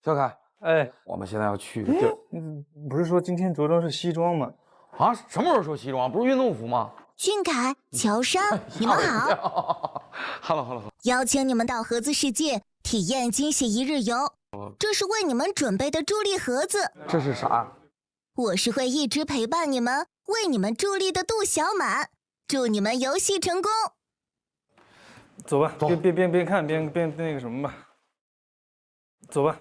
小凯，哎，我们现在要去的地儿，不是说今天着装是西装吗？啊，什么时候说西装？不是运动服吗？俊凯、乔杉，你们好。Hello，邀请你们到盒子世界体验惊喜一日游，这是为你们准备的助力盒子。这是啥？我是会一直陪伴你们、为你们助力的杜小满，祝你们游戏成功。走吧，边看边那个什么吧。走吧。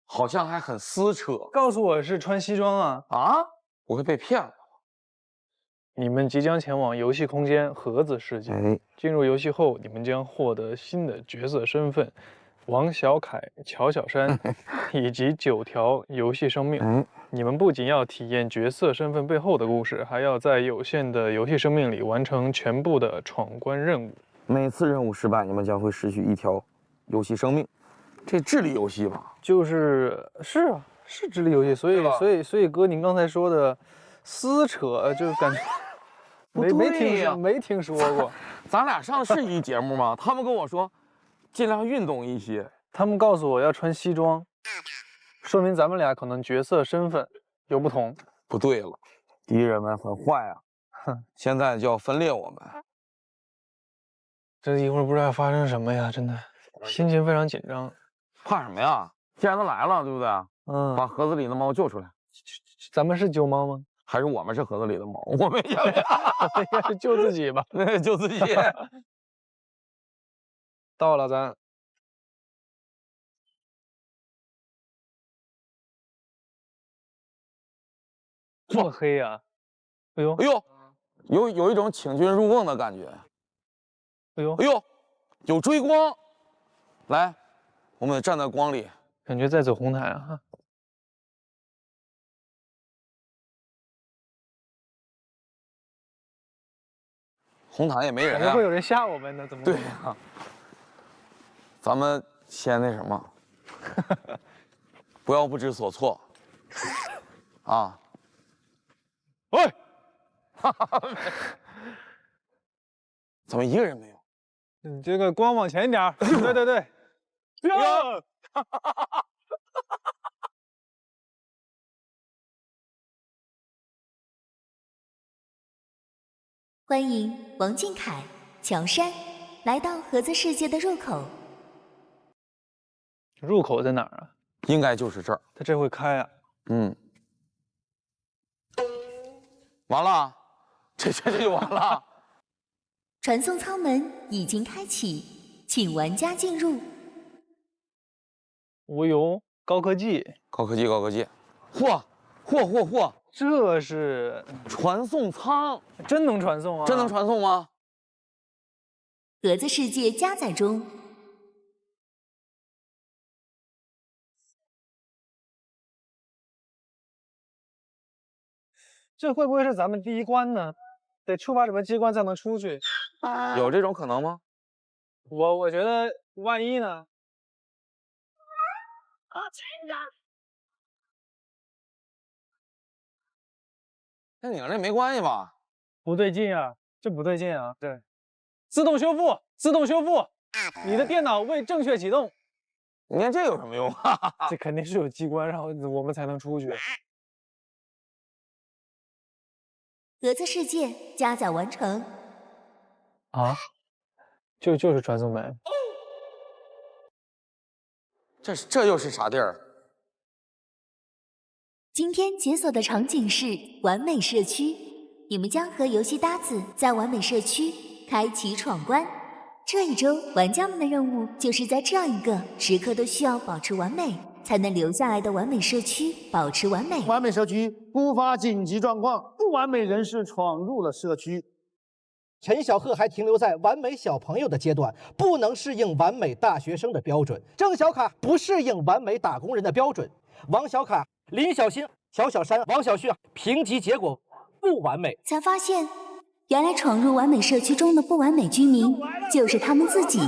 好像还很撕扯。告诉我是穿西装啊！啊，我会被骗了。你们即将前往游戏空间盒子世界。进入游戏后，你们将获得新的角色身份：王小凯、乔小山，以及9条游戏生命。你们不仅要体验角色身份背后的故事，还要在有限的游戏生命里完成全部的闯关任务。每次任务失败，你们将会失去1条游戏生命。这智力游戏吧？是啊，是智力游戏，所以哥，您刚才说的撕扯，就是感觉没听说过。咱俩上的是一节目吗？他们跟我说尽量运动一些，他们告诉我要穿西装，说明咱们俩可能角色身份有不同。不对了，敌人们很坏啊！现在就要分裂我们。这一会儿不知道要发生什么呀，真的心情非常紧张。怕什么呀？既然都来了，对不对？把盒子里的猫救出来。咱们是救猫吗？还是我们是盒子里的猫？我们应该是救自己吧？救自己。到了，咱这么黑呀？哎呦，有一种请君入瓮的感觉。哎呦，有追光，来。我们得站在光里，感觉在走红毯啊！红毯也没人啊，会有人吓我们呢？怎么？对呀，咱们先那什么，不要不知所措啊！喂，怎么一个人没有？你这个光往前一点。对。欢迎王俊凯、乔杉来到盒子世界的入口。入口在哪儿啊？应该就是这儿。它这会开啊？完了，这就完了。传送舱门已经开启，请玩家进入。无油高科技，高科技。嚯！这是传送舱，真能传送啊？真能传送吗？盒子世界加载中。这会不会是咱们第一关呢？得触发什么机关才能出去？有这种可能吗？我觉得万一呢？跟你这没关系吧？不对劲啊，这不对劲啊！对，自动修复，你的电脑未正确启动。你看这有什么用啊？这肯定是有机关，然后我们才能出去。盒子世界加载完成。啊？就是传送门。这又是啥地儿？今天解锁的场景是完美社区，你们将和游戏搭子在完美社区开启闯关。这一周玩家们的任务就是在这样一个时刻都需要保持完美才能留下来的完美社区保持完美。完美社区突发紧急状况，不完美人士闯入了社区。陈小贺还停留在完美小朋友的阶段，不能适应完美大学生的标准。郑小卡不适应完美打工人的标准。王小卡、林小新、乔小山、王小旭评级结果不完美，才发现原来闯入完美社区中的不完美居民就是他们自己。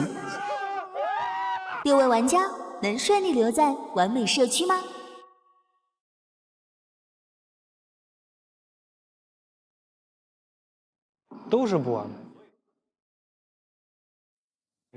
6位玩家能顺利留在完美社区吗？都是不完美。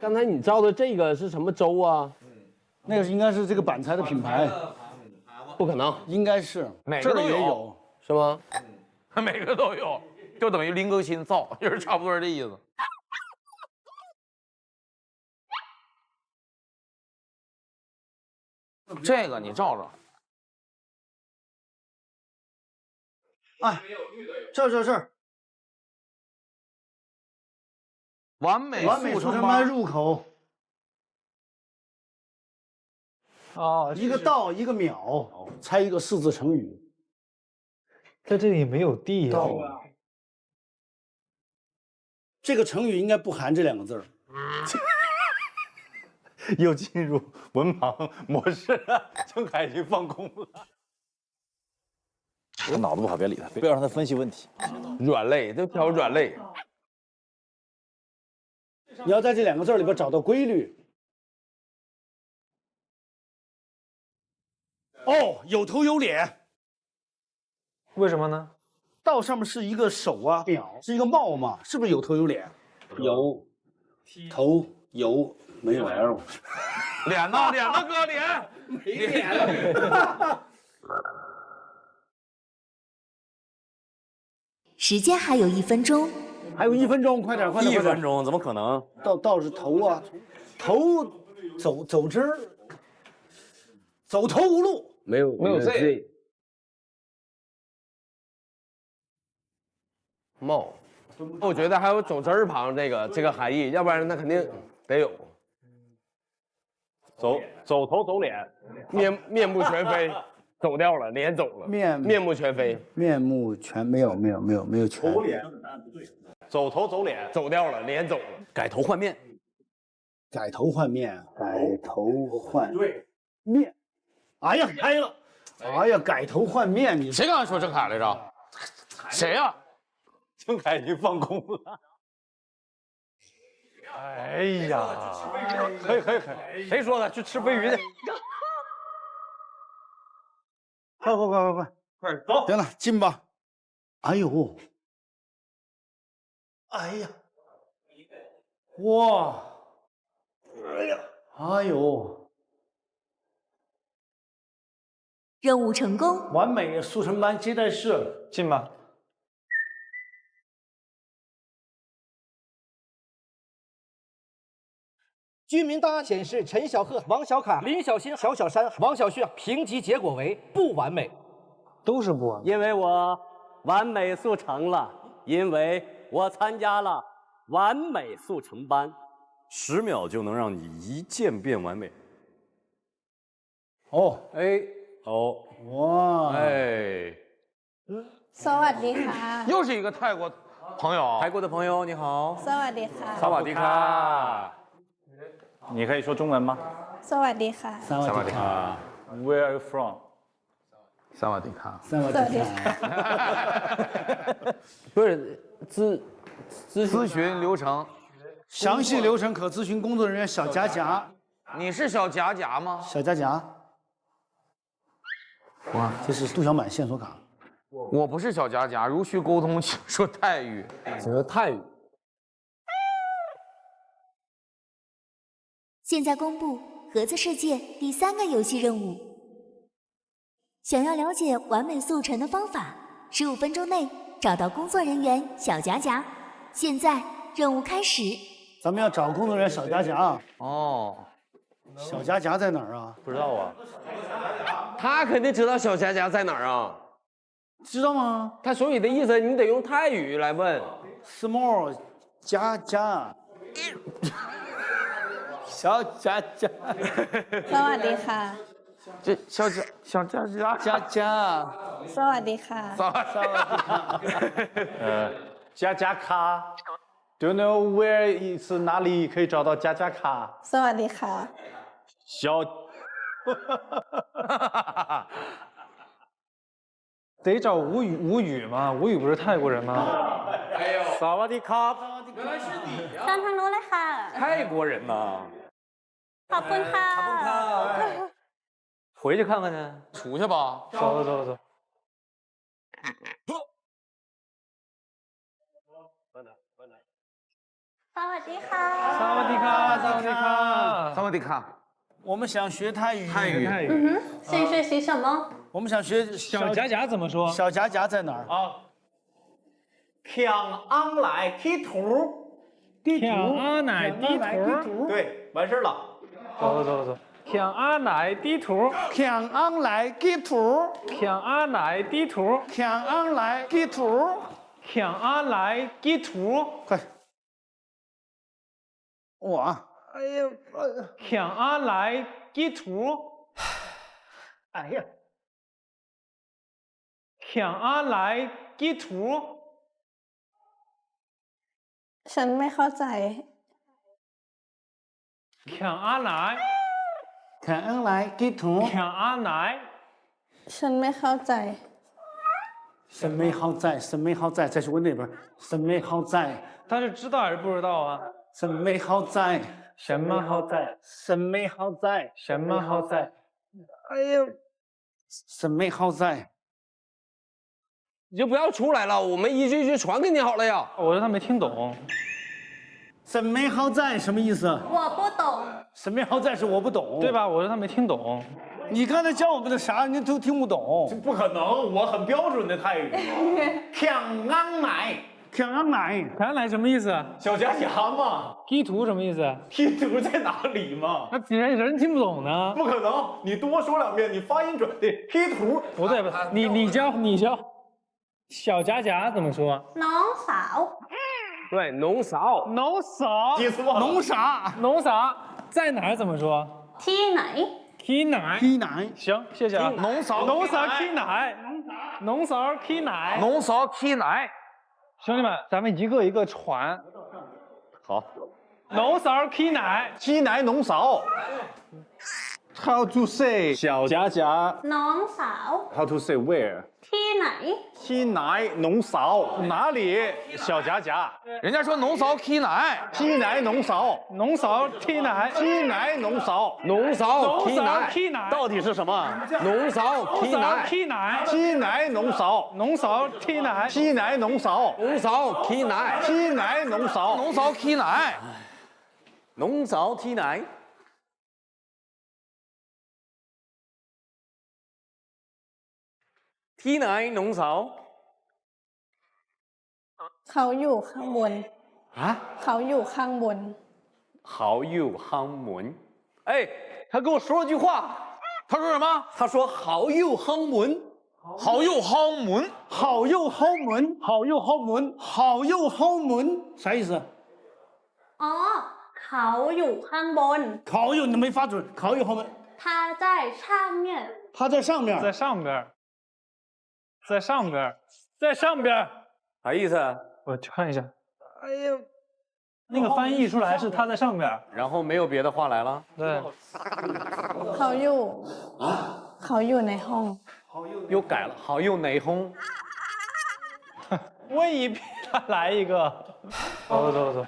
刚才你照的这个是什么粥啊？那个应该是这个板材的品牌，不可能，应该是哪个都有，也有是吗？每个都有，就等于零更新造，就是差不多这意思。这个你照着。哎，这儿，完美速成班入口。啊，一个道一个秒，猜一个4字成语。在这里没有地呀。这个成语应该不含这2个字儿。又进入文盲模式了，郑恺已经放空了。他脑子不好，别理他，不要让他分析问题。软肋，都挑软肋。你要在这2个字里边找到规律。哦，有头有脸。为什么呢？道上面是一个手啊，是一个帽嘛，是不是有头有脸？有头有没有 L？ 脸呢？哥脸没脸了。时间还有1分钟，还有1分钟，快点！1分钟怎么可能？道是头啊，头走之儿，走投无路。没有 Z。帽，我觉得还有走字儿旁这个含义，要不然那肯定得有。走头走脸，面目全非，走掉了，脸走了，面目全非，面目全没有全。头脸走头走脸，走掉了，脸走了，改头换面，改头换面。哎呀，开了！哎呀，改头换面，你谁刚才说郑恺来着？谁呀？郑恺已经放空了。哎呀，可以，谁说的？去吃飞鱼去。快走！行了，进吧。哎呦，哎呀，哇，哎呦，任务成功，完美速成班接待室，进吧。居民档案显示，陈小鹤、王小凯、林小新、小山、王小旭评级结果为不完美，都是不完美。因为我完美速成了，因为我参加了完美速成班，10秒就能让你一键变完美。哦，哎，哦，哇，哎，สวัสดีค่ะ 又是一个泰国朋友，泰国的朋友你好。สวัสดีค่ะ 萨瓦迪卡。你可以说中文吗？สวัสดีค่ะ 萨瓦迪卡 Where are you from？ 萨瓦迪卡。萨瓦迪卡。不是咨询流程，详细流程可咨询工作人员小夹夹。你是小夹夹吗？小夹夹。哇，这是杜小满线索卡。我不是小夹夹，如需沟通，请说泰语。请说泰语。现在公布盒子世界第3个游戏任务。想要了解完美速成的方法，15分钟内找到工作人员小夹夹。现在任务开始。咱们要找工作人员小夹夹。哦，小夹夹在哪儿啊？不知道啊。他肯定知道小夹夹在哪儿啊？知道吗？他所以的意思，你得用泰语来问。small 夹夹。小夹夹。สวัสดีค่ะ 这小夹夹สวัสดีค่ะ 加加卡 ，Do you know where 是哪里可以找到加加卡？ สวัสดีค่ะ 小，得找吴语吗？吴语不是泰国人吗？哎呦，萨瓦迪卡，原来是你呀！上ทางนู้นเลยค่ะ 泰国人呐。ขอบคุณค่ะ 回去看看去，出去吧。走。ส萨瓦迪卡。萨瓦迪卡，萨瓦迪卡，萨瓦迪卡。我们想学泰语。想学习什么？我们想学小夹夹怎么说？小夹夹在哪儿？啊，强昂来地图，强阿奶地图。对，完事儿了。走。强阿奶地图，强昂来地图，强阿奶地图，强昂来地图，强阿来地图，快！哇！哎呀，强阿来地图，哎呀，强阿来地图。ฉันไม่เข้าใจ强阿奶，强昂来地图，强阿奶，ฉันไม่เข้าใจ 审美好在，审美好在，再去问那边，审美好在，他是知道还是不知道啊？审美好在，什么好在？审美好在，什么好在？哎呀，审美好在，你就不要出来了，我们一句一句传给你好了呀。我说他没听懂。审美好在什么意思？我不懂。审美好在是我不懂，对吧？我说他没听懂。你刚才教我们的啥，你都听不懂。不可能，我很标准的泰语。强昂奶，强昂奶，强昂奶什么意思？小夹夹嘛。地图什么意思？地图在哪里嘛？那人听不懂呢？不可能，你多说两遍，你发音准。对，地图不对，你教。小夹夹怎么说？น้องสาว 对，农嫂，农嫂，记错了。农啥？在哪儿怎么说？ ที่ไหน K 奶， K 奶，行，谢谢啊。农嫂 K 奶，农嫂 K 奶，农嫂 K 奶。兄弟们，咱们一个一个传。好。农嫂 K 奶，K 奶农嫂。How to say 小夹夹 น้องสาว ？How to say where？ ที่ไหน K 奶农嫂哪里？小夹夹。人家说农嫂 K 奶 ，K 奶农嫂，农嫂 K 奶，K 奶农嫂，农嫂 K 奶 K 奶，到底是什么？农嫂 K 奶 K 奶，K 奶农嫂，农嫂 K 奶，K 奶农嫂，农嫂 K 奶 ，K 奶农嫂，农嫂 K 奶，农嫂 K 奶。T 奶农嫂 เขาอยู่ข้างบน 啊， เขาอยู่ข้างบน 好友夯门。哎，他跟我说了句话，他说什么？他说好友夯门，好友夯门，好友好门，好友好门，好友好门，啥意思？ อ๋อเขาอยู่ข้างบน 好友你没发准，好友好门，他在上面他在上面，在上边，在上边，在上边，啥意思？我看一下，哎呀，那个翻译出来是他在上边，然后没有别的话来了。对， เขาอยู่เขาอยู่ในห้อง 又改了，好友内讧。问一遍，他来一个，走，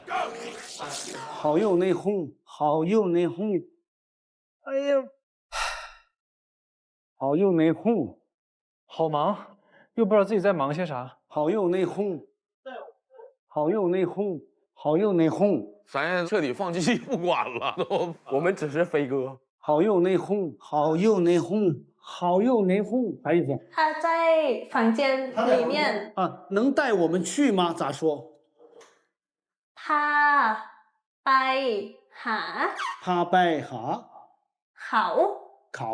好友内讧，好友内讧，哎呀，好友内讧，好忙，又不知道自己在忙些啥。好友内讧，好友内讧，好友内讧，咱彻底放弃不管了都。我们只是飞哥。好友内讧，好友内讧，好友内讧，啥意思？他在房间里面啊，能带我们去吗？咋说？ พาไปหา พาไปหา เขา เขา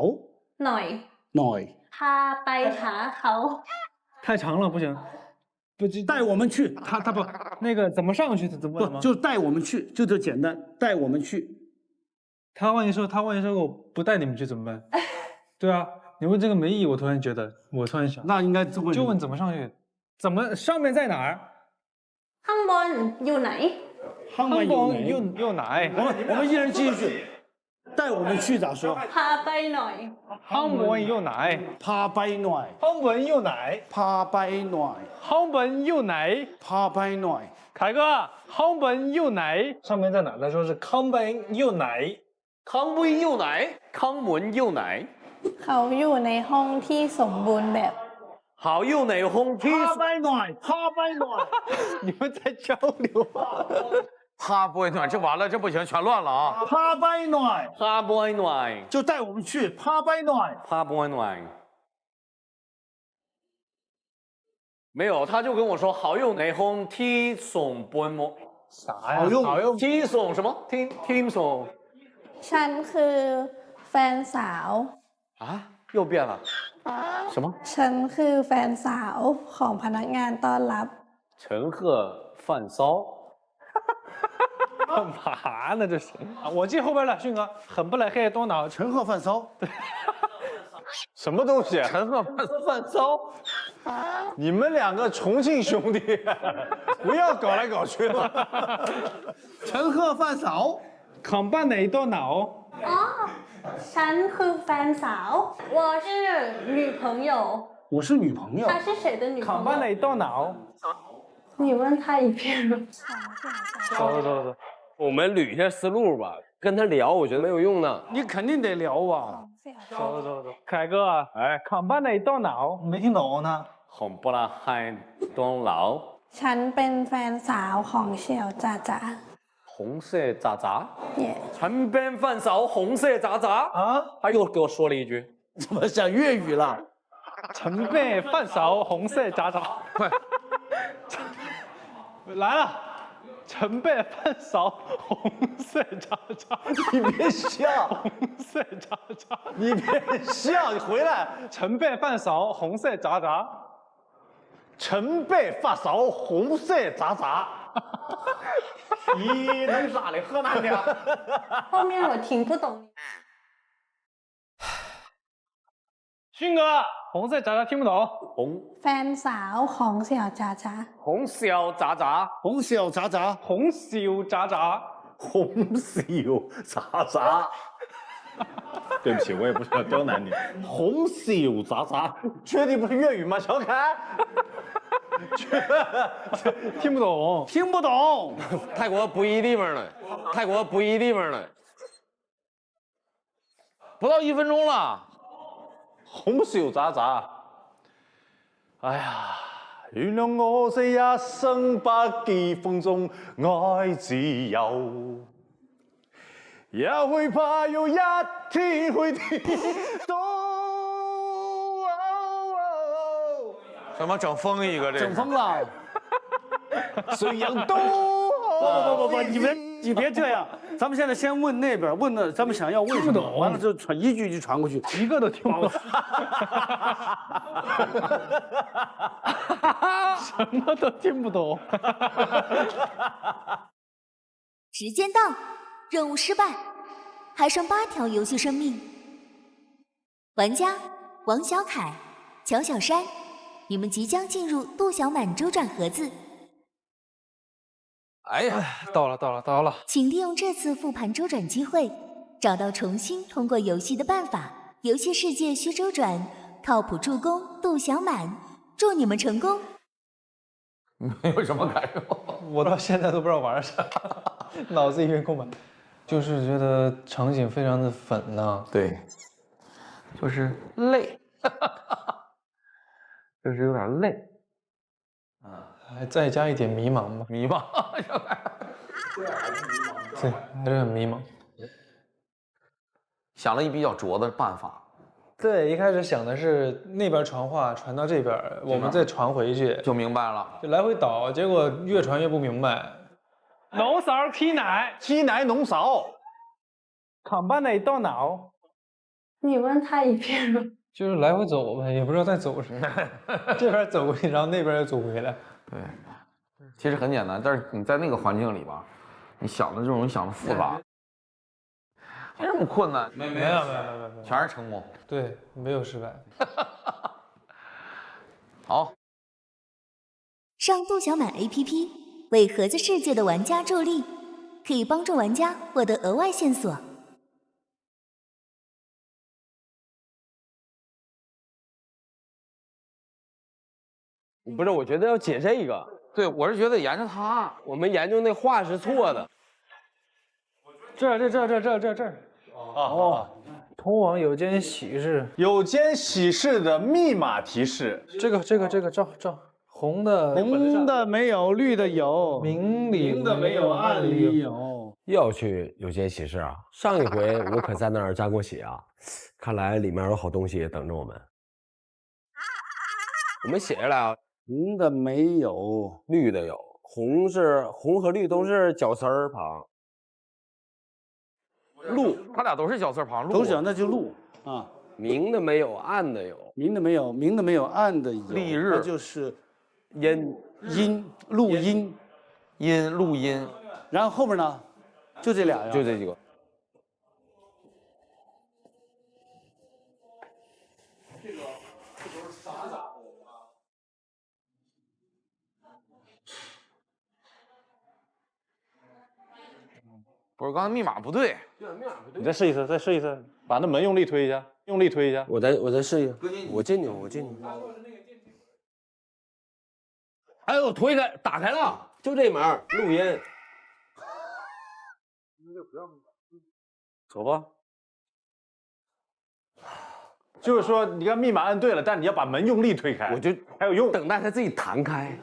หน่อย หน่อย พาไปหาเขา 太长了，不行，不就带我们去？他不那个怎么上去？怎么不就带我们去？就这简单，带我们去。他万一说我不带你们去怎么办？对啊，你问这个没意义。我突然想，那应该就问怎么上去，怎么上面在哪儿？ ข้างบนอยู่ไหน ข้างบน有奶。我们一人继续，带我们去咋说？ พาไปหน่อย ข้างบน有奶。พาไปหน่อย ข้างบน有奶。พาไปหน่อย ข้างบน有奶。พาไปหน่อย 凯哥，康本有奶，上面在哪？他说是康本有奶，康本有奶，康门有奶。 เขาอยู่ในห้องที่สมบูรณ์แบบ 好友内讧 T พาไปหน่อยพาไปหน่อย 你们在交流啊？他不会暖，这完了，这不行，全乱了啊！趴拜暖，趴拜暖，就带我们去趴拜暖。趴拜暖。没有，他就跟我说好用你空 T 送半膜。啥呀？好用 T 送什么 ？T 送。 ฉันคือแฟนสาว 啊，又变了。什么？ ฉันคือแฟนสาวของพนักงานต้อนรับ 陈赫饭骚。干嘛呢？这是我记后边了，迅哥，很不来黑多脑，陈赫饭骚。对，什么东西？陈赫饭骚。你们两个重庆兄弟，不要搞来搞去的。陈赫饭嫂。扛把哪多脑？ อ๋อ ฉันคือแฟนสาว 我是女朋友 我是女朋友。她是谁的女朋扛把友？哪多脑？ 你问她一遍了。走，我们捋一下思路吧。跟他聊，我觉得没有用的。你肯定得聊吧。走，凯哥，哎，扛把哪多脑？没听懂呢。红不拉嗨东老。 ฉันเป็นแฟนสาวของเสี่ยวจ๋าจ๋า 红色渣渣。 เนี่ย 陈边饭勺红色渣渣啊！他又给我说了一句，怎么讲粤语了？陈贝饭勺红色渣渣，快来了！陈贝饭勺红色渣渣，你别笑，红色渣渣，你别笑，你回来。陈贝饭勺红色渣渣，陈贝发烧红色渣渣。你弄啥嘞？河南的。后面我听不懂。迅哥，红色渣渣听不懂。红 แฟนสาวของเสี่ยวจ๋าจ๋า 红小渣渣，红小渣渣，红小渣渣，红小渣渣。对不起，我也不是要刁难你。红小渣渣，确定不是粤语吗？小凯。听不懂，听不懂。泰国不一地方了，泰国不一地方了。不到1分钟了。红小渣渣。哎呀，原谅我這一生不羈放縱愛自由，也會怕有一天會跌倒。什么整疯一个这？整疯了。谁人都不，你别这样。咱们现在先问那边，问的咱们想要问什么，完了之后传一句就传过去，一个都听不懂。什么都听不懂。时间到，任务失败，还剩8条游戏生命。玩家王小凯、乔小山，你们即将进入杜小满周转盒子。哎呀，到了！请利用这次复盘周转机会，找到重新通过游戏的办法。游戏世界需周转，靠谱助攻杜小满，祝你们成功。没有什么感受，我到现在都不知道玩啥，脑子一片空白。就是觉得场景非常的粉呐，对，就是累，就是有点累。还再加一点迷茫吧，迷茫，对，还是很迷茫。想了一比较拙的办法。对，一开始想的是那边传话传到这边，我们再传回去，就明白了，就来回倒，结果越传越不明白。浓勺踢奶浓勺，扛把奶到脑。你问他一遍了。就是来回走呗，也不知道在走什么，这边走过去，然后那边又走回来。对，其实很简单，但是你在那个环境里吧，你想的这种想的复杂，没什么困难，没有，全是成功。对，没有失败。好，上杜小满 APP 为盒子世界的玩家助力，可以帮助玩家获得额外线索。不是，我觉得要解这个。对，我是觉得研究它，我们研究那话是错的。这儿。哦，通往有间喜事。有间喜事的密码提示。这个照。红的没有，绿的有，明的没有，暗里有。又要去有间喜事啊？上一回我可在那儿扎过血啊，看来里面有好东西等着我们。我们写下来啊，红的没有，绿的有，红和绿都是绞丝儿旁。鹿，他俩都是绞丝旁，鹿都是那就鹿啊。明的没有，暗的有。明的没有，暗的有。丽日，那就是音，录音，录音。然后后边呢，就这俩呀，就这几个。不是，刚才密码不对。你再试一次，再试一次，把那门用力推一下，用力推一下。我再试一下，我进去。哎呦，推开，打开了，就这门，录音。走吧。就是说，你看密码按对了，但你要把门用力推开，我就还有用。等待它自己弹开。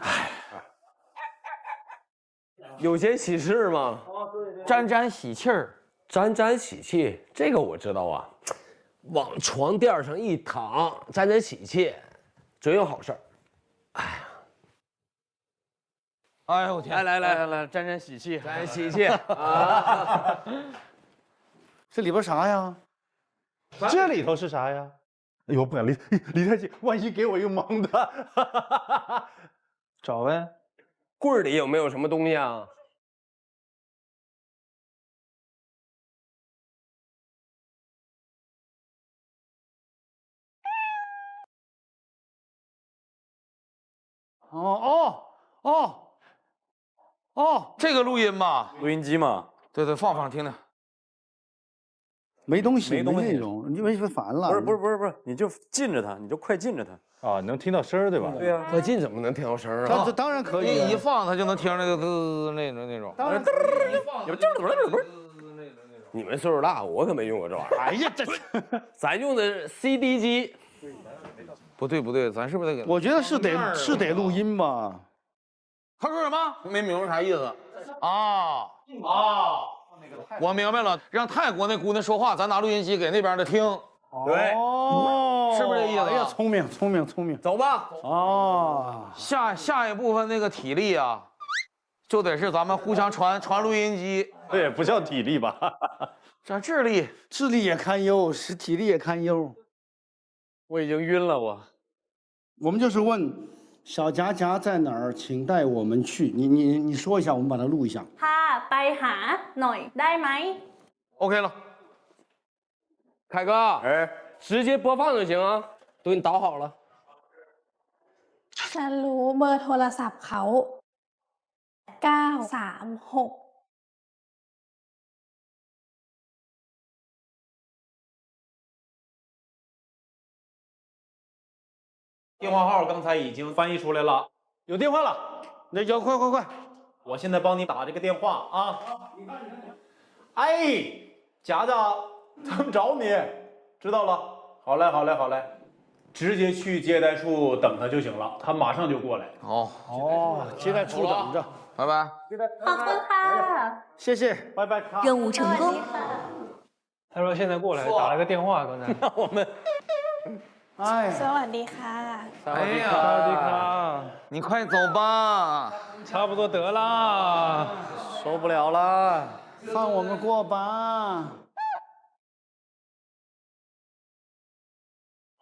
有间喜事吗？沾沾喜气儿，沾喜气，这个我知道啊。往床垫上一躺，沾喜气，准有好事儿。哎呦我天！来，沾沾喜气，沾喜气啊！这里边啥呀？这里头是啥呀？哎呦，不敢离太近，万一给我一个蒙的。找呗。柜儿里有没有什么东西啊？这个录音吧，录音机嘛。对，放听听。没东西，没东西内容，你为什么烦了？不是，你就近着它，你就快近着它啊，能听到声儿对吧？对呀，快近怎么能听到声儿啊？这当然可以，你一放它就能听那个滋那种。当然，你们岁数大，我可没用过这玩意儿。哎呀，咱用的是 CD 机。不对，咱是不是得给？我觉得是得录音吧。他说什么？没明白啥意思啊？我明白了，让泰国那姑娘说话，咱拿录音机给那边的听。对，是不是这意思？哎呀，聪明，走吧。哦，下一部分那个体力啊，就得是咱们互相传录音机。这也不叫体力吧？这智力也堪忧，是体力也堪忧。我已经晕了，我们就是问小夹夹在哪儿，请带我们去。你说一下，我们把它录一下。พาไปหาหน่อยได้ไหม OK 了。凯哥，直接播放就行啊，都给你导好了。ฉันรู้เบอร์โทรศัพท์เขา936电话号刚才已经翻译出来了，有电话了，那就快！我现在帮你打这个电话啊。哎，夹夹，他们找你，知道了。好嘞，直接去接待处等他就行了，他马上就过来。哦，接待处等着，拜拜。ขอบคุณค่ะ 谢谢，拜拜。任务成功。他说现在过来，打了个电话，刚才。那我们。哎，สวัสดีค่ะ 哎呀，你快走吧，差不多得啦，受不了了，放我们过吧。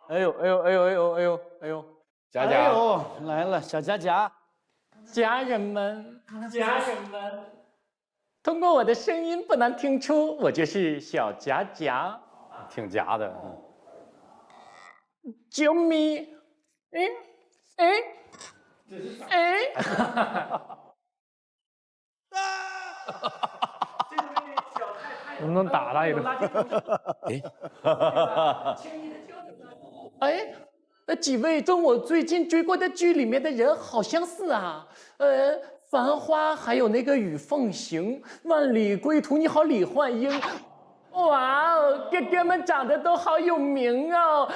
哎呦，夹夹，哎呦，来了，小夹夹，家人们，通过我的声音不难听出，我就是小夹夹。挺夹的。救命！能不能打他一顿？哎，那几位跟我最近追过的剧里面的人好相似啊。繁花，还有那个雨凤行，万里归途，你好，李焕英。哇哦，哥哥们长得都好有名哦。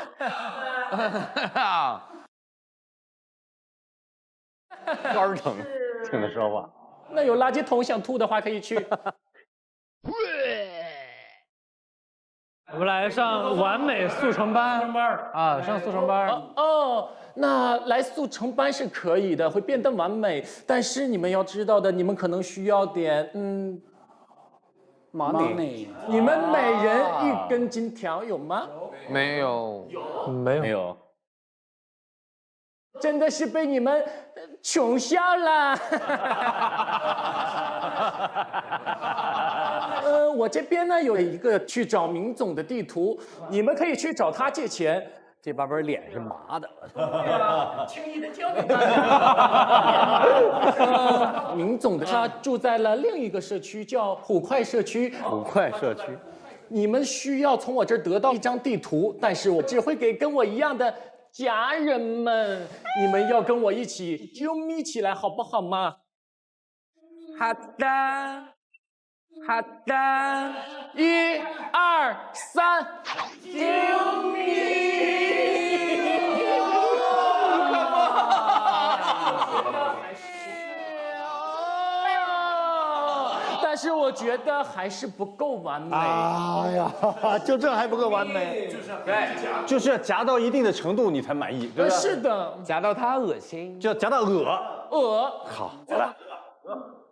肝疼，听他说话。那有垃圾桶想吐的话可以去。我们来上完美速成班啊，上速成班。哦，那来速成班是可以的，会变得完美。但是你们要知道的，你们可能需要点money。你们每人1根金条有吗？没有，没有。真的是被你们穷笑了。我这边呢有一个去找明总的地图，你们可以去找他借钱。这版本脸是麻的，轻易的交给他。明总的他住在了另一个社区，叫虎快社区。虎快社区，你们需要从我这儿得到一张地图，但是我只会给跟我一样的家人们，你们要跟我一起啾咪起来，好不好吗？好的，好的，1、2、3，啾咪！但是我觉得还是不够完美。哎呀，就这还不够完美，就是要夹到一定的程度你才满意，对吧？是的，夹到他恶心，就夹到恶。好，来吧。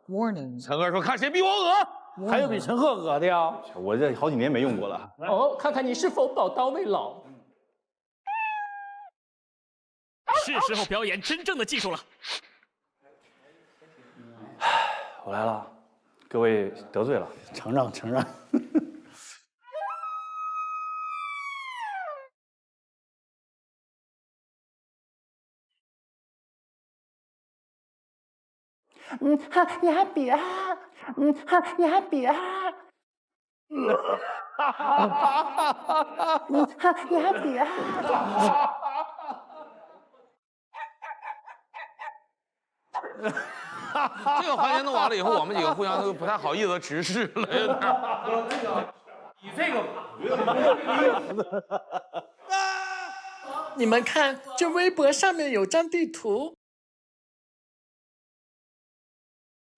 Warning， 陈赫说看谁比我恶，还有比陈赫恶的呀？我这好几年没用过了。哦，看看你是否宝刀未老。是时候表演真正的技术了。我来了，各位得罪了，承让承让。呀别，呀别，呀别。这个环节弄完了以后，我们几个互相都不太好意思直视了，有点。你这个，你们看，这微博上面有张地图，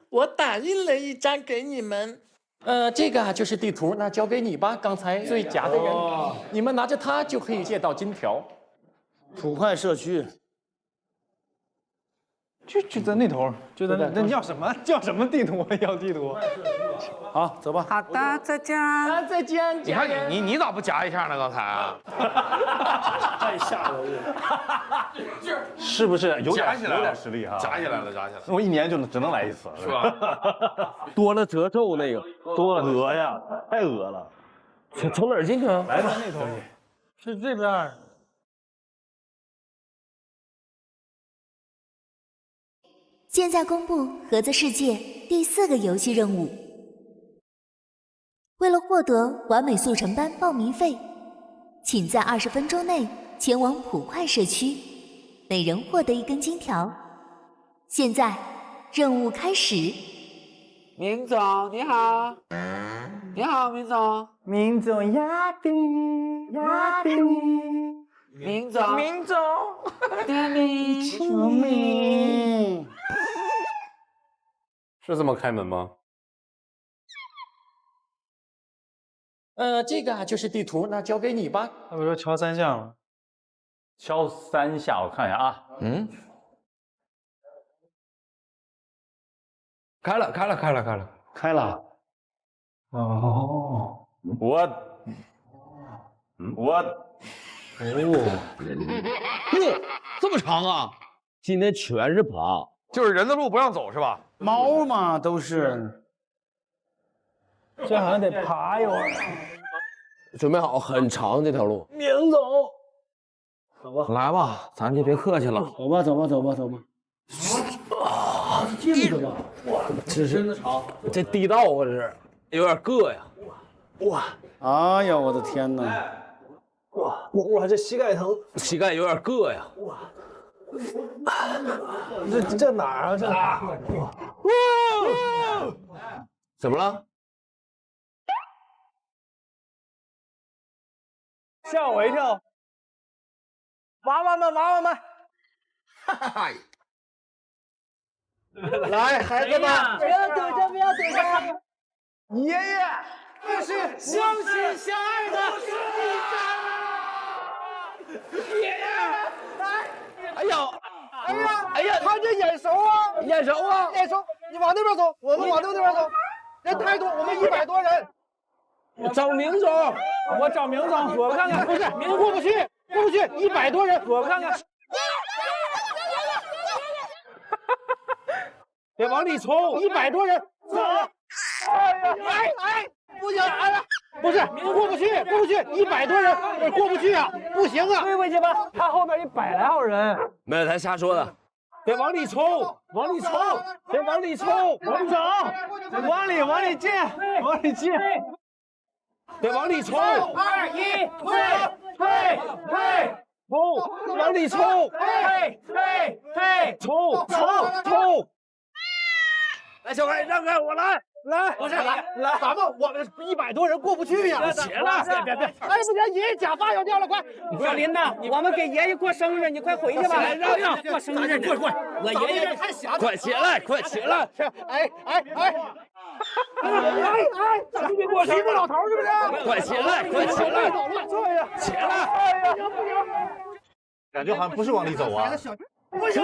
我打印了一张给你们。这个就是地图，那交给你吧。刚才最夹的人，你们拿着它就可以借到金条。虎快社区。就在那头，就在那。那要什么？叫什么地图？要地图。好，走吧。好的，再见。再见。你看你咋不夹一下呢？刚才啊，太吓人了。是不是有点实力哈？夹起来了，夹起来了。我1年就只能来1次，是吧？多了褶皱那个，多了恶呀，太恶了。从哪儿进去啊？来吧，那头是这边。现在公布盒子世界第4个游戏任务。为了获得完美速成班报名费，请在20分钟内前往普快社区，每人获得1根金条。现在任务开始。明总你好，你好明总，明总呀比，明总甜蜜救命！是这么开门吗？这个就是地图，那交给你吧。那不说敲3下吗？敲3下，我看一下啊。开了。哦，这么长啊！今天全是爬，就是人的路不让走是吧？猫嘛都是。这好像得爬一会儿。准备好，很长这条路。明总，走吧，来吧，咱就别客气了。走吧。进去吧。哇，这是这地道啊，这是有点硌呀。哇，哎呀，我的天哪！哇，这膝盖疼，膝盖有点硌呀。哇，这哪儿啊？这哪儿？怎么了？吓我一跳！娃娃们，哈哈哈！来，孩子们，不要躲着，不要躲着。爷爷，这是相亲相爱的爷爷，哎呀，哎呀，他这眼熟啊，眼熟啊，眼熟。你往那边走，我们往那边走。人太多，我们100多人。找明总，我找明总，我看看，不是，过不去，100多人，我看看。别往里冲，100多人，走。哎，不行，不是，过不去，100多人，过不去啊，不行啊。对不起吧，他后面100来号人。没有，他瞎说的。别往里冲，别往里冲，往里走，往里进，别往里冲。3、2、1，退，冲，往里冲，退，冲。来，小凯，让开，我来。不是来，我们100多人过不去呀！起来，别！哎，不行，爷爷假发要掉了，快！小林呐，我们给爷爷过生日，你快回去吧。让过生日，快！我爷爷太闲，快起来！哎！咱们过生日，老头是不是？快起来！起来！感觉好像不是往里走啊。不行！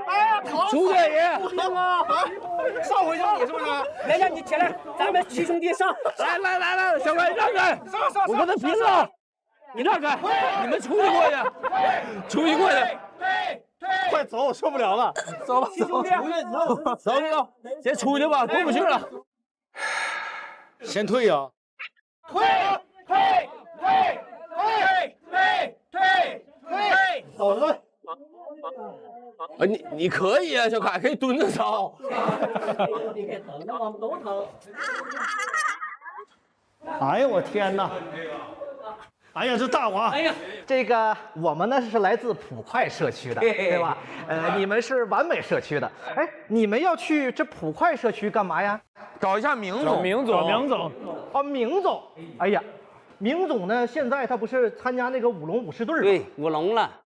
哎呀，出去爷！不行啊！上回就是你是不是？爷爷你起来，咱们7兄弟上。来，小凯让开！上！我跟他拼了！你让开！你们出去过去！快走，我受不了了。走吧，走，先出去吧，过不去了。先退呀！退！走了。你可以啊，小凯可以蹲着走。你给疼的，我们都疼。哎呀，我天哪！哎呀，这大娃！哎呀，这个我们呢是来自普快社区的，对吧？你们是完美社区的。哎，你们要去这普快社区干嘛呀？找一下明总。明总。哦，明总。哎呀，明总呢，现在他不是参加那个舞龙舞狮队吗？对，舞龙了。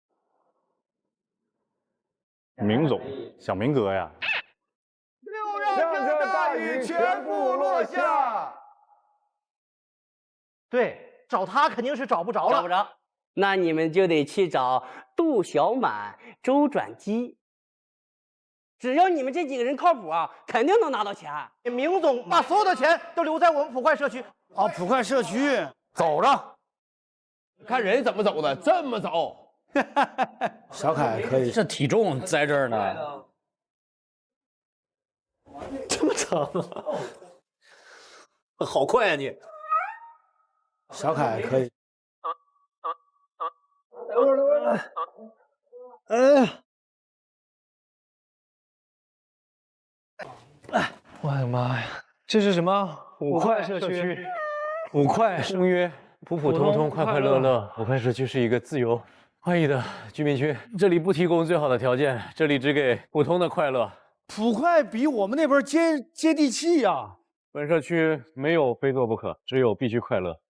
明总，小明哥呀。让这大雨全部落下。对，找他肯定是找不着了。找不着，那你们就得去找杜小满、周转基。只要你们这几个人靠谱啊，肯定能拿到钱。明总把所有的钱都留在我们普快社区。哦，普快社区，走着。看人怎么走的，这么走。小凯可以。这体重在这儿呢。这么长啊！好快啊你！小凯可以。我的妈呀！这是什么？普快社区。普快声约，普普通通，快快乐乐。普快社区是一个自由欢愉的居民区，这里不提供最好的条件，这里只给普通的快乐。普快比我们那边接地气呀。本社区没有非做不可，只有必须快乐。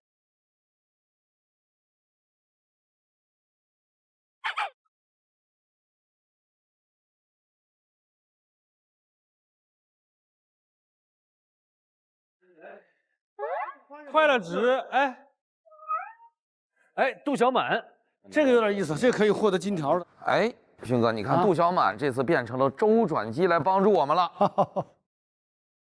快乐值，哎，杜小满，这个有点意思，这个可以获得金条的。哎，勋哥，你看杜小满这次变成了周转机来帮助我们了。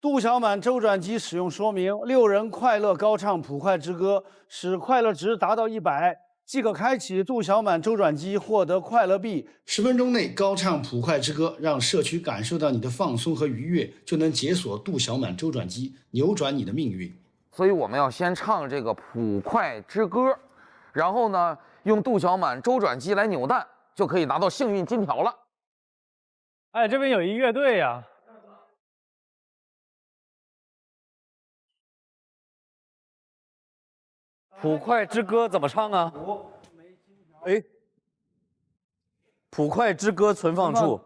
杜小满周转机使用说明：6人快乐高唱普快之歌，使快乐值达到100，即可开启杜小满周转机，获得快乐币。10分钟内高唱普快之歌，让社区感受到你的放松和愉悦，就能解锁杜小满周转机，扭转你的命运。所以我们要先唱这个普快之歌，然后呢，用杜小满周转机来扭蛋，就可以拿到幸运金条了。哎，这边有一乐队呀。普快之歌怎么唱啊？哎，普快之歌存放处，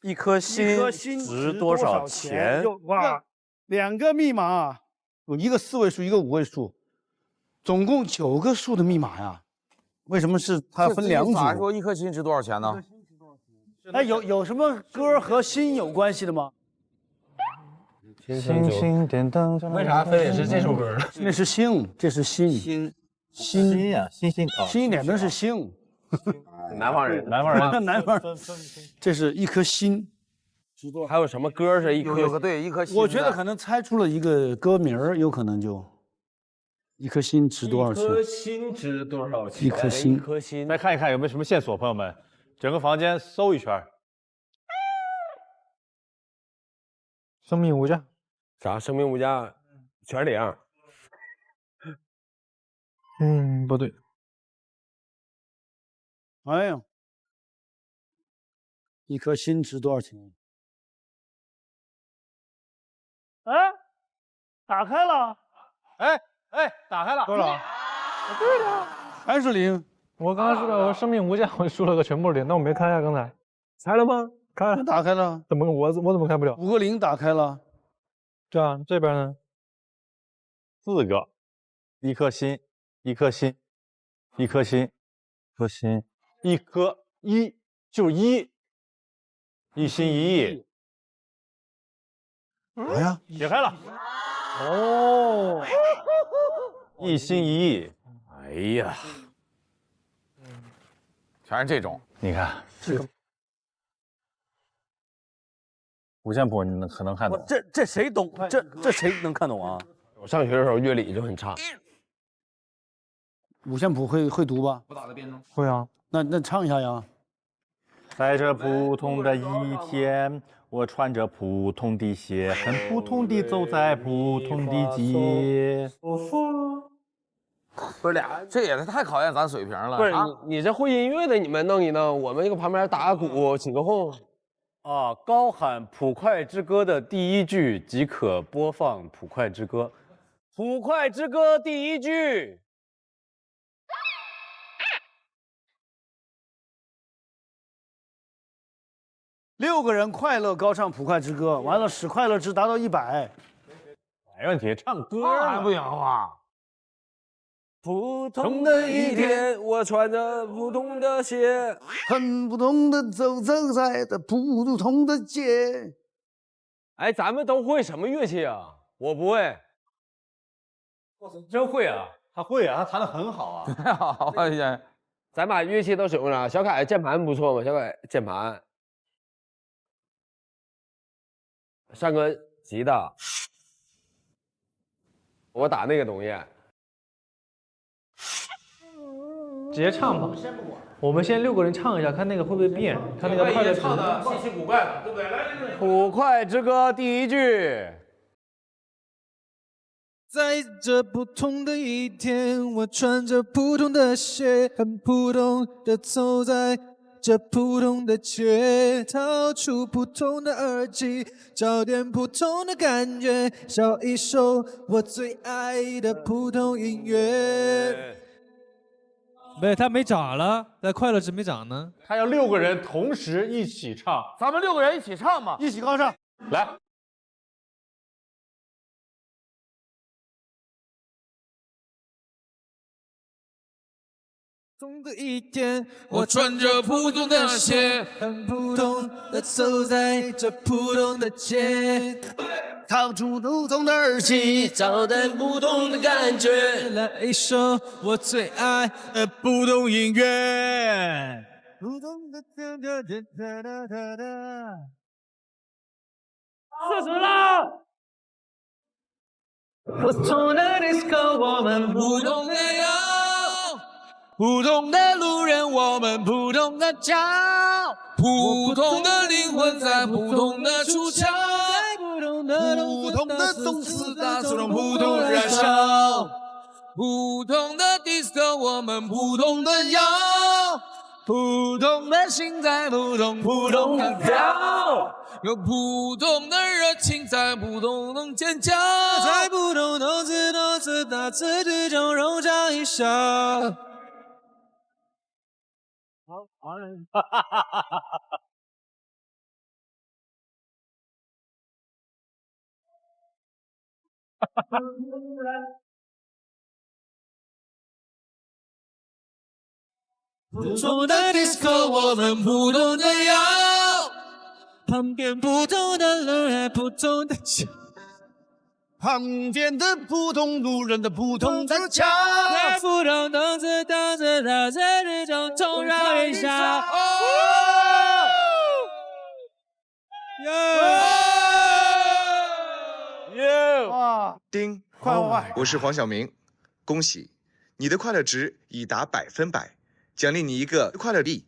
一颗心值多少钱？哇，2个密码，有一个4位数，一个5位数，总共9个数的密码呀。为什么是它分2组？咋说一颗心值多少钱呢？哎，有什么歌和心有关系的吗？星星点灯，为啥非得是这首歌呢？那是星，这是心。心呀，星星啊，星点灯是星。南方人，南方人，这是一颗心。还有什么歌是一颗？有个对，一颗心。我觉得可能猜出了一个歌名儿，有可能就一颗心值多少钱？一颗心值多少钱？一颗心，一颗心。来看一看有没有什么线索，朋友们，整个房间搜一圈。生命无价。啥？生命无价，全领。不对。哎呀，一颗心值多少钱？哎，打开了。哎，打开了，多少？对的，还是零。我刚刚说了，我生命无价，我输了个全部零，那我没开啊，刚才。开了吗？开了，打开了。怎么我怎么开不了？5个0打开了。对啊，这边呢？4个，一颗心，一颗心，一颗心，颗心，一颗一就是一，一心一意。哎呀，解开了。哦，一心一意。哎呀，全是这种。你看这个五线谱，你可能看懂。这谁懂？这谁能看懂啊？我上学的时候乐理就很差。五线谱会读吧？我打的编钟。会啊。那唱一下呀。在这普通的一天，我穿着普通的鞋，很普通地走在普通的街。不是俩，这也太考验咱水平了。不是你这会音乐的，你们弄一弄，我们这个旁边打个鼓，起个哄。啊，高喊《普快之歌》的第一句即可播放《普快之歌》。《普快之歌》第一句。6个人快乐高唱《普快之歌》，完了使快乐值达到100。没问题，唱歌还不行啊？普通的一天，我穿着普通的鞋，很普通的走在这普通的街。哎，咱们都会什么乐器啊？我不会。真会啊！他会啊，他弹得很好啊。太好了，先。咱把乐器都使用上。小凯键盘不错吗？小凯键盘。上个吉他，我打那个东西。直接唱吧。我们先6个人唱一下，看那个会不会变，看那个快乐值。唱的稀奇古怪的，对不对？来，《普快之歌》第一句。在这普通的一天，我穿着普通的鞋，很普通的走在这普通的街，掏出普通的耳机，找点普通的感觉，找一首我最爱的普通音乐。没，他没涨了，但快乐值没涨呢。他要6个人同时一起唱，咱们6个人一起唱嘛，一起高唱，来。普通的一天，我穿着普通的鞋，很普通的走在这普通的街，掏出普通的耳机，找点普通的感觉，来一首我最爱的普通音乐。普通的哒哒哒哒哒哒。40了。普通的 disco， 我们普通的有。普通的路人，我们普通的骄傲；普通的灵魂在普通的出窍，普通的动词大自动普通燃烧。普通的 disco， 我们普通的摇；普通的心在普通的跳，有普通的热情在普通的尖叫，在普通动词大词之中融上一笑。普通的 disco， 我们普通的摇。旁边不同的路人，不同的家。旁边的普通路人的普通的家，在不同动词动词的在之中同绕一下。哇！丁，快！我是黄晓明，恭喜你的快乐值已达100%，奖励你一个快乐币。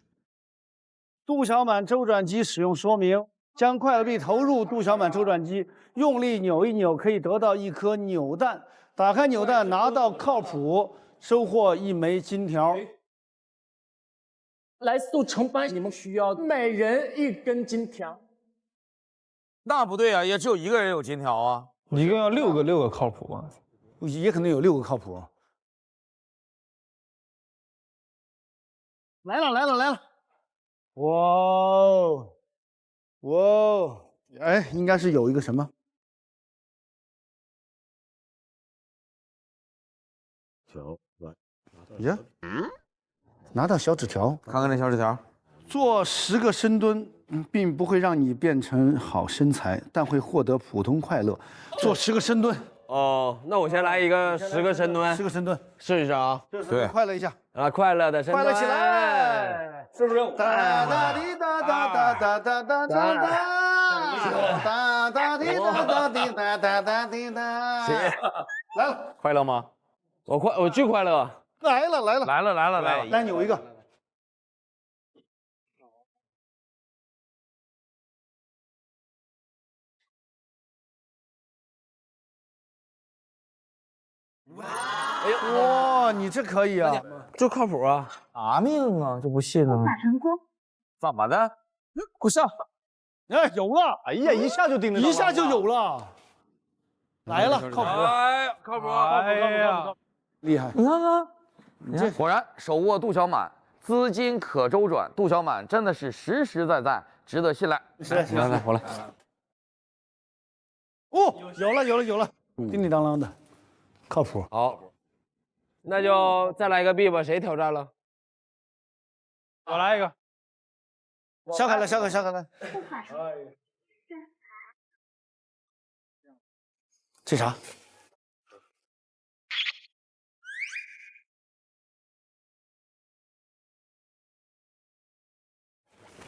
杜小满周转机使用说明：将快乐币投入杜小满周转机，用力扭一扭，可以得到一颗扭蛋。打开扭蛋，拿到靠谱，收获1枚金条。来速成班，你们需要每人1根金条。那不对啊，也只有1个人有金条啊。一共要6个靠谱吧？也可能有6个靠谱。来了！哇哦！哎，应该是有一个什么？呀，拿到小纸条，看看这小纸条。做10个深蹲，并不会让你变成好身材，但会获得普通快乐。做10个深蹲。哦，那我先来一个10个深蹲，10个深蹲，试一试啊。对，快乐一下啊，快乐的深蹲，快乐起来，是不是？哒哒滴哒哒哒哒哒哒哒哒哒滴哒哒滴哒哒哒滴哒。来了，快乐吗？我巨快乐。来了，来扭一个。哇，你这可以啊，这靠谱啊！啥命啊？这不信啊？成功。怎么的？给我上！哎，有了！哎呀，一下就盯着，一下就有了。来了，靠谱！哎呀，靠谱！哎呀，厉害！你看看，你看，果然手握杜小满，资金可周转。杜小满真的是实实在在，值得信赖。来，我来。哦，有了，叮叮当当的，靠谱。好，那就再来一个 B 吧，谁挑战了？我来一个。小凯来。这啥？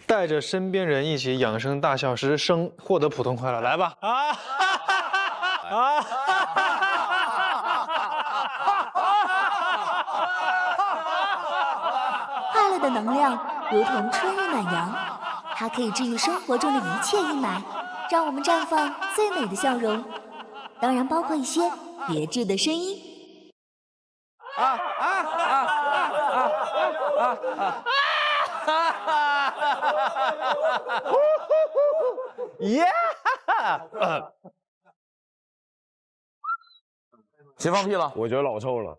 带着身边人一起养生大笑时，获得普通快乐。来吧！快乐的能量如同春日暖阳，它可以治愈生活中的一切阴霾，让我们绽放最美的笑容。当然，包括一些别致的声音。耶！谁放屁了？我觉得老臭了。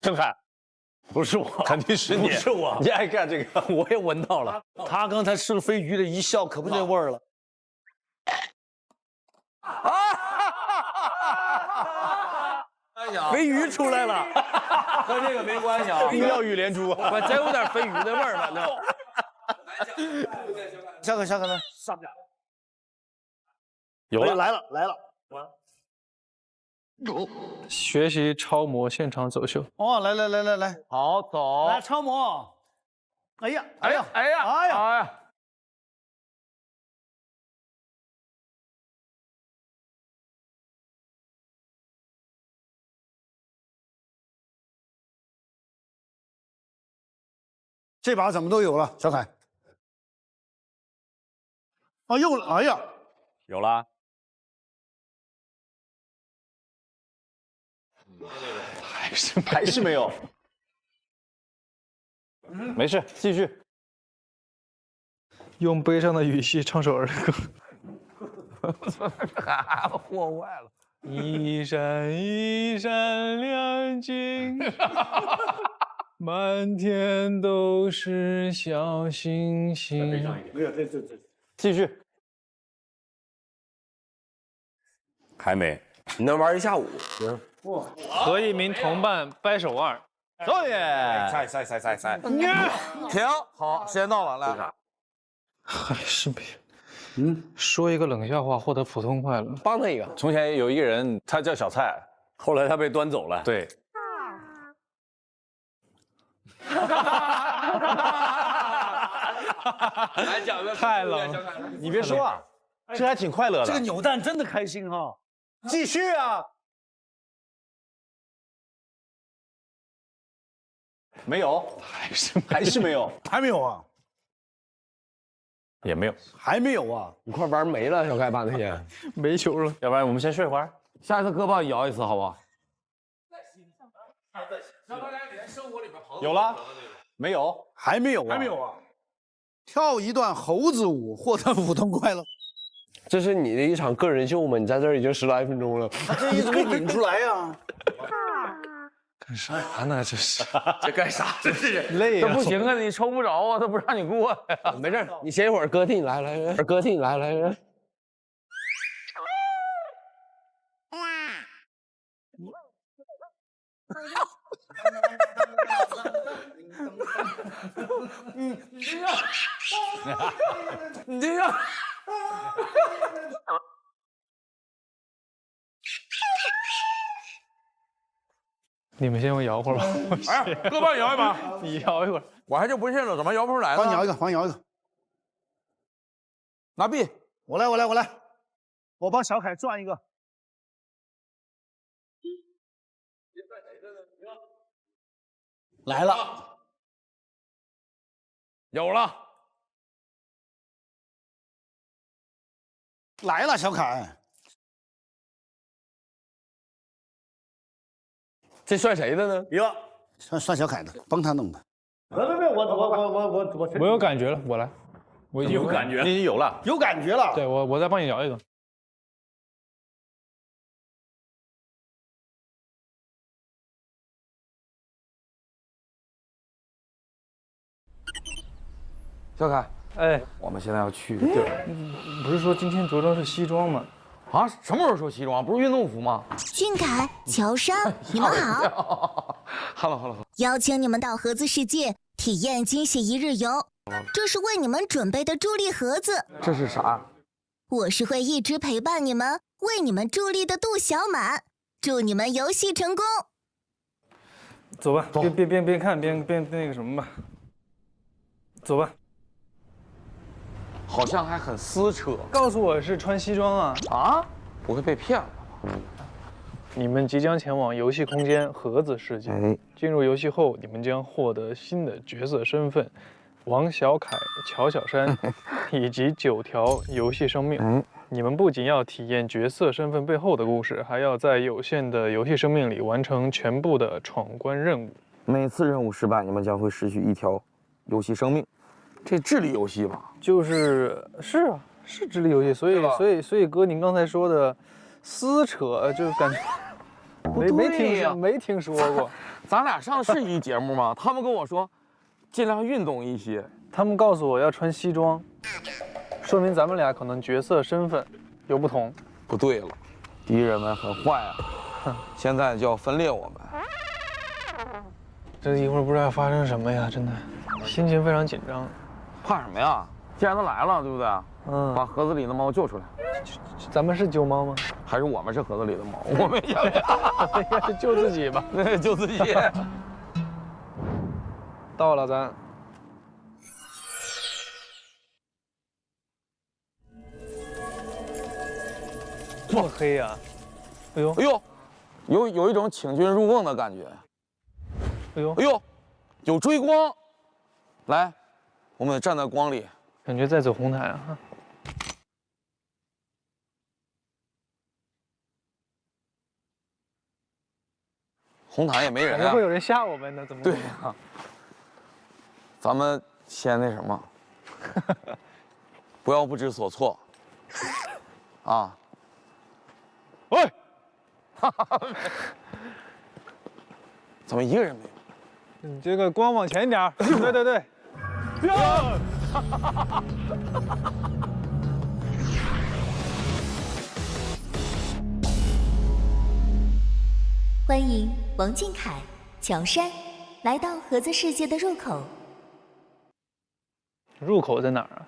郑恺，不是我，肯定是你，不是我，你爱干这个，我也闻到了。他刚才吃了飞鱼的一笑，可不这味儿了。哎呀，飞鱼出来了，和这个没关系啊。妙语连珠，我真有点飞鱼的味儿，反正。下个来，上不了。有了，来了。学习超模现场走秀。哦，来，好走。来超模。哎呀！这把怎么都有了，小凯。哦，又了，哎呀，有了。还是没有。没事，继续。用悲伤的语气唱首儿歌。祸坏了。一闪一闪亮晶。满天都是小星星。没有，这，继续。还没，你能玩一下午。和一名同伴掰手腕。走你！赛。停，好，时间到了，来。还是没有。说一个冷笑话获得普通快乐，帮他一个。从前有一个人，他叫小蔡，后来他被端走了。对。来讲个太冷了，你别说啊，这还挺快乐的。这个扭蛋真的开心哈！继续啊！没有，还是没有，还没有啊？也没有，还没有啊？你快玩没了，小开把那些没球了，要不然我们先睡会儿，下一次胳膊摇一次，好不好？有了，没有，还没有啊？还没有啊？跳一段猴子舞获得普通快乐。这是你的一场个人秀吗？你在这儿已经10来分钟了，这一直没引出来呀。干啥呢？这是这干啥？这是累这不行啊，你抽不着啊，他不让你过呀。没事，你歇一会儿，哥替你来，哥替你来。你这样，你们先摇会儿吧。哎，胳膊摇一把，你摇一会儿，我还就不信了，怎么摇不出来呢？还摇一个，还摇一个。拿币，我来，我帮小凯转一个。来了，有了，来了，小凯。这算谁的呢？哟，算小凯的，帮他弄的。别，我有感觉了，我来，我已经有感觉，你已经有了，有感觉了。对，我再帮你摇一个。小凯，哎，我们现在要去地儿。不是说今天着装是西装吗？啊，什么时候说西装？不是运动服吗？俊凯、乔杉，你们好。Hello。邀请你们到盒子世界体验惊喜一日游，这是为你们准备的助力盒子。这是啥？我是会一直陪伴你们、为你们助力的杜小满，祝你们游戏成功。走吧，边看边那个什么吧。走吧。好像还很撕扯。告诉我是穿西装啊？啊？不会被骗了吧？你们即将前往游戏空间盒子世界。进入游戏后，你们将获得新的角色身份：王小凯、乔小山，以及9条游戏生命。你们不仅要体验角色身份背后的故事，还要在有限的游戏生命里完成全部的闯关任务。每次任务失败，你们将会失去1条游戏生命。这智力游戏吧？是啊，是智力游戏，所以哥，您刚才说的撕扯，就感觉没听说过。咱俩上是一节目吗？他们跟我说，尽量运动一些。他们告诉我要穿西装，说明咱们俩可能角色身份有不同。不对了，敌人们很坏啊，现在就要分裂我们。这一会儿不知道要发生什么呀，真的，心情非常紧张。怕什么呀？既然都来了，对不对？把盒子里的猫救出来。咱们是救猫吗？还是我们是盒子里的猫？我们也应该是救自己吧？对，救自己。到了，咱。这么黑呀？哎呦，有一种请君入瓮的感觉。哎呦，有追光。来，我们站在光里，感觉在走红毯啊。红毯也没人啊。会有人吓我们呢？怎么？对呀。咱们先那什么，不要不知所措。啊。喂。怎么一个人没有？你这个光往前一点。对。欢迎王俊凯、乔杉来到盒子世界的入口。入口在哪儿啊？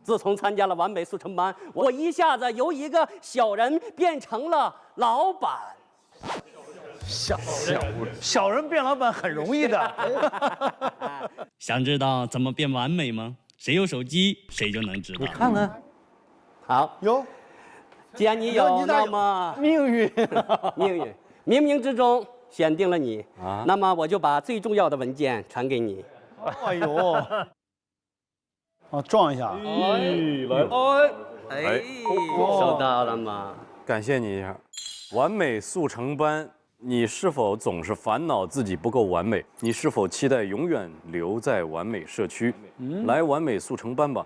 自从参加了完美速成班，我一下子由一个小人变成了老板。小人变老板很容易的。想知道怎么变完美吗？谁有手机谁就能知道。你看看，好有。既然你有，那么命运，冥冥之中选定了你啊，那么我就把最重要的文件传给你。哎呦，啊，撞一下，收到了吗？感谢你一下。完美速成班，你是否总是烦恼自己不够完美？你是否期待永远留在完美社区？来完美速成班吧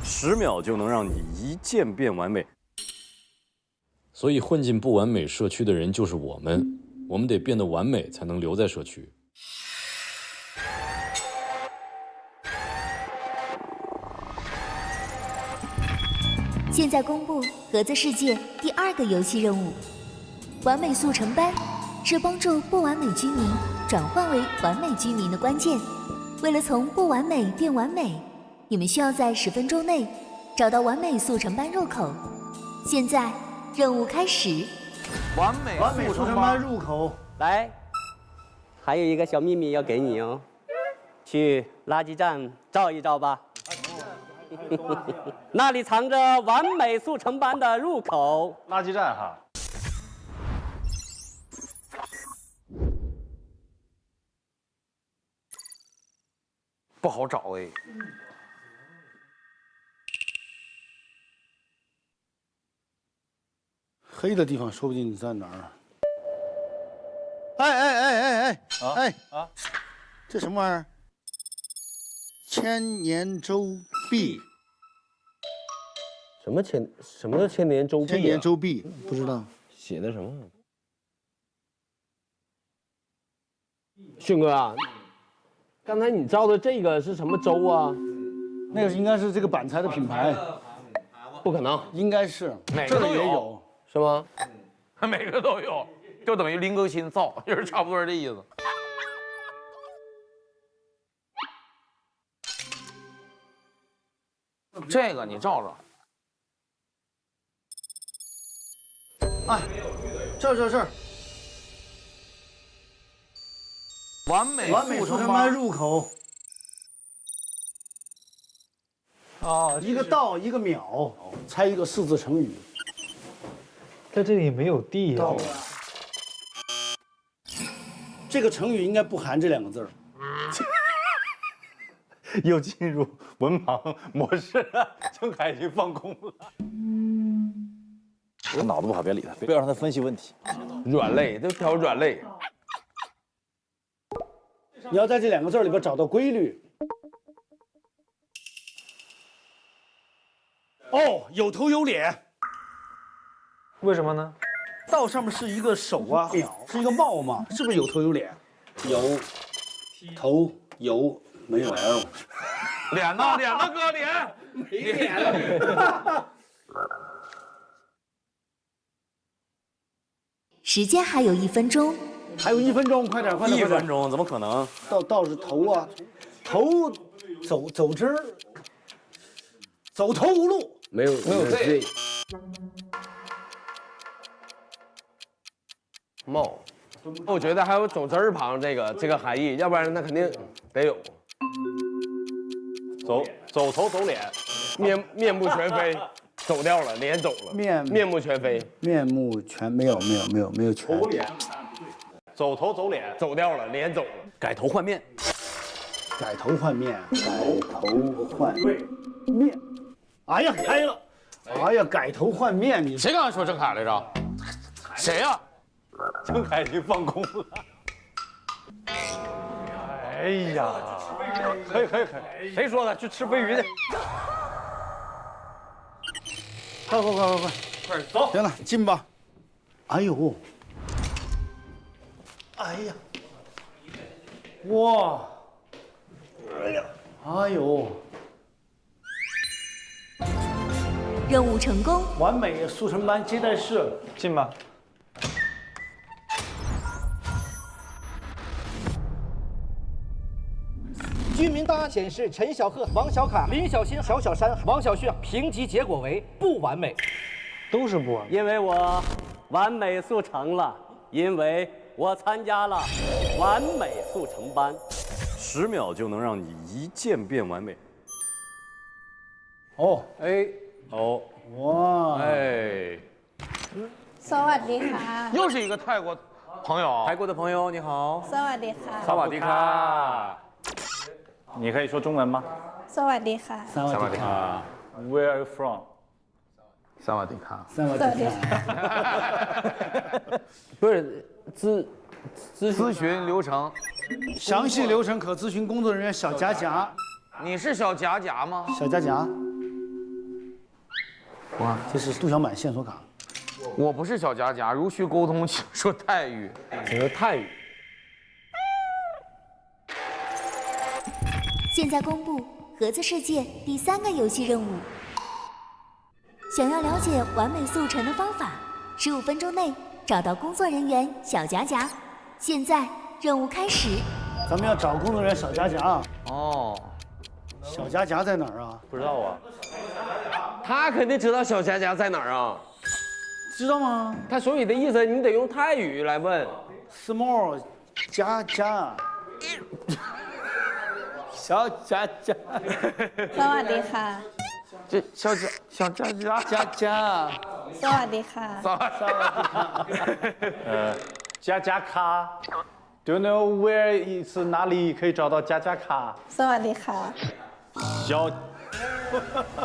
，10秒就能让你一键变完美。所以混进不完美社区的人就是我们，我们得变得完美才能留在社区。现在公布盒子世界第2个游戏任务：完美速成班，是帮助不完美居民转换为完美居民的关键。为了从不完美变完美，你们需要在10分钟内找到完美速成班入口。现在任务开始。完美速成班入口，来，还有一个小秘密要给你哦，去垃圾站照一照吧。那里藏着完美速成班的入口。垃圾站哈。不好找哎。黑的地方说不定你在哪儿。哎，这什么玩意儿？千年周币。什么叫千年周币？千年周币不知道写的什么？迅哥啊，刚才你照的这个是什么粥啊？那个应该是这个板材的品牌。不可能，应该是这里也有，是吗？每个都有，就等于林更新造，就是差不多这意思。这个你照照。哎，这儿。完美速成班入口。啊，一个道一个秒，猜一个4字成语。在这里没有地啊。这个成语应该不含这2个字儿。又进入文盲模式了，郑恺已放空了。他脑子不好，别理他，不要让他分析问题。软肋，都挑软肋。你要在这2个字里边找到规律。哦，有头有脸。为什么呢？道上面是一个手啊，鸟是一个帽嘛，是不是有头有脸？有头有没有 L？ 脸呢？哥，脸没脸了。时间还有1分钟。还有1分钟，快点！1分钟怎么可能？道是头啊，头走之，走投无路。没有这帽，我觉得还有走字旁这个含义，要不然那肯定得有。走头走脸，面目全非，走掉了，脸走了，面目全非，面目全没有全。头脸，走头走脸，走掉了，脸走了，改头换面。哎呀，开了！哎呀，改头换面，你谁刚才说郑恺来着？谁呀？郑恺已经放空了。哎呀，可以，谁说的？去吃飞鱼去。快走！行了，进吧。哎呦，哎呀，哇，哎呦。任务成功，完美速成班接待室，进吧。居民档案显示，陈小鹤、王小卡、林小欣、小小山、王小旭评级结果为不完美，都是不完美。因为我完美速成了，因为我参加了完美速成班，10秒就能让你一键变完美。哦，哎，哦，哇，哎，สวัสดีค่ะ 又是一个泰国朋友，泰国的朋友你好， สวัสดีค่ะ 萨瓦迪卡，你可以说中文吗？ สวัสดีค่ะ 萨瓦迪卡 Where are you from？ 萨瓦迪卡，萨瓦迪卡，不是咨询流程，详细流程可咨询工作人员小夹夹。你是小夹夹吗？小夹夹。哇，这是杜小满线索卡。我不是小夹夹，如需沟通请说泰语。请说泰语。现在公布盒子世界第3个游戏任务。想要了解完美速成的方法，15分钟内找到工作人员小夹夹。现在任务开始。咱们要找工作人员小夹夹。哦，小夹夹在哪儿啊？不知道啊。他肯定知道小夹夹在哪儿啊？知道吗？他所以的意思，你得用泰语来问。small 夹夹，小夹夹。สวัสดีค่ะ 这小夹夹夹。สวัสดีค่ะ 加加卡 ，Do you know where 是哪里可以找到加加卡？ สวัสดีค่ะ 小